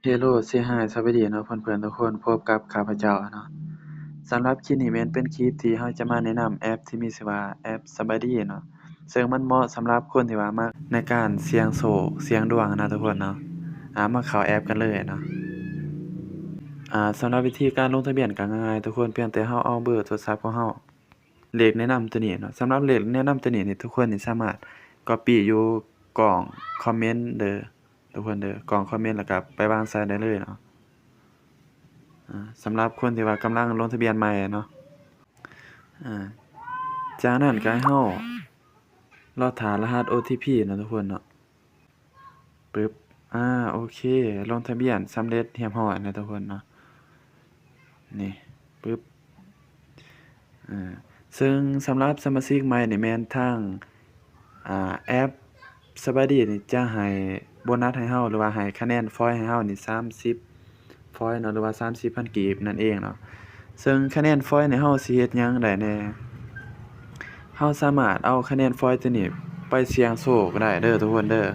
Hello สิฮายสวัสดีเนาะเพื่อนๆทุกคนพบกับข้าพเจ้าเนาะสำหรับคลิปนี้แม่นเป็นคลิปที่เราจะมาแนะนำแอปที่มีชื่อว่าแอป Sabady เนาะซึ่งมันเหมาะสำหรับคนที่ว่ามักในการเสี่ยงโชคเสี่ยงดวงนะทุกคนเนาะมาเข้าแอปกันเลยเนาะสำหรับวิธีการลงทะเบียนก็ง่ายๆทุกคนเพียงแต่เราเอาเบอร์โทรศัพท์ของเราเลขแนะนำตัวนี้เนาะสำหรับเลขแนะนำตัวนี้นี่ทุกคนนี่สามารถ copy อยู่กล่องคอมเมนต์เด้อทุกคนเด้อกล่องคอมเมนต์แล้วก็ไปวางใส่ได้เลยเนาะ สำหรับคนที่ว่ากำลังลงทะเบียนใหม่เนาะอ่าจากนั้นก็ให้เรารอท่ารหัส OTP เนาะทุกคนเนาะปึ๊บโอเคลงทะเบียนสำเร็จเรียบร้อยนะทุกคนเนาะนี่ปึ๊บซึ่งสำหรับสมาชิกใหม่นี่แม่นทางแอป Sabady นี่จะให้โบนัสให้เราหรือว่าให้คะแนนฟอยล์ให้เรานี่30ฟอยล์เนาะหรือว่า30,000กีบนั่นเองเนาะซึ่งคะแนนฟอยล์นี่เราสิเฮ็ดหยังได้แหน่เราสามารถเอาคะแนนฟอยล์ตัวนี้ไปเสี่ยงโชคได้เด้อทุกคนเด้อ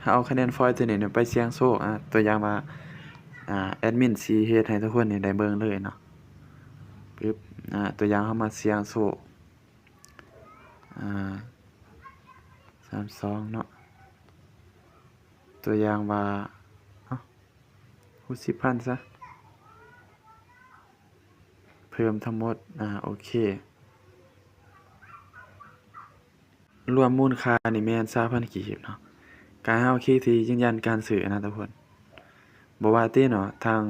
ถ้าเอาคะแนนฟอยล์ตัวนี้ไปเสี่ยงโชคตัวอย่างว่าแอดมินสิเฮ็ดให้ทุกคนนี่ได้เบิ่งเลยเนาะปึ๊บตัวอย่างเรามาเสี่ยงโชค32เนาะตัวอย่างว่าคูณ10,000ซะเพิ่มทั้งหมดโอเครวมมูลค่านี่แม่น 20,000 กีบเนาะการให้เราคลิกที่ยืนยันการซื้อนะทุกคนบ่ว่าติเนาะทาง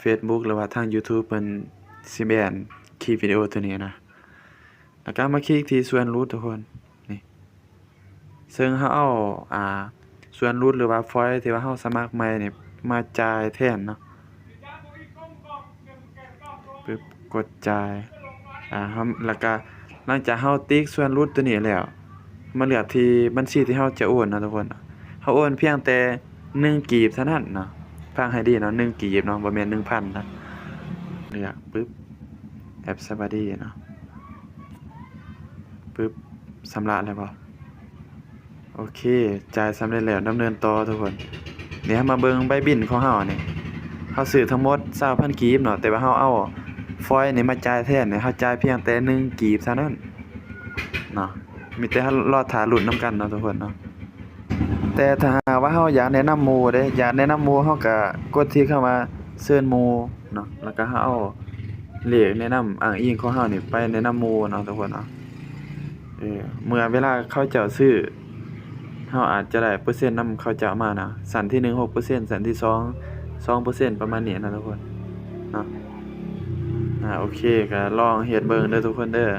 Facebook หรือว่าทาง YouTube เพิ่นสิแบนคลิปวิดีโอตัวนี้นะแล้วก็มาคลิกที่ส่วนลดทุกคนนี่ซึ่งเราเอาส่วนลดหรือว่าฟอยล์ที่ว่าเราสมัครใหม่นี่มาจ่ายแทนเนาะปึ๊บกดจ่ายแล้วก็หลังจากเราติ๊กส่วนลดตัวนี้แล้วมาเลือกที่บัญชีที่เราจะโอนนะทุกคนเราโอนเพียงแต่1กีบเท่านั้นเนาะฟังให้ดีเนาะ1กีบเนาะบ่แม่น 1,000 นะเลือกปึ๊บแอป Sabady เนาะปึ๊บชำระแล้วบ่โอเคจ่ายสำเร็จแล้วดำเนินต่อทุกคนเดี๋ยวมาเบิ่งใบบิลของเรานี่เราซื้อทั้งหมด 20,000 กีบเนาะแต่ว่าเราเอาฟอยล์นี่มาจ่ายแทนนี่เราจ่ายเพียงแต่1กีบเท่านั้นเนาะมีแต่รอท่าลุ้นนำกันเนาะทุกคนเนาะแต่ถ้าหากว่าเราอยากแนะนำหมู่เด้อยากแนะนำหมู่เราก็กดที่คำว่าเชิญหมู่เนาะแล้วก็เราเอาเลขแนะนำอ้างอิงของเรานี่ไปแนะนำหมู่เนาะทุกคนเนาะเมื่อเวลาเขาเจ้าซื้อเราอาจจะได้เปอร์เซ็นต์นำเขาเจ้ามานะสั้นที่1 6%สั้นที่2 2%ประมาณนี้นะทุกคนเนาะโอเคก็ลองเฮ็ดเบิ่งเด้อทุกคนเด้อ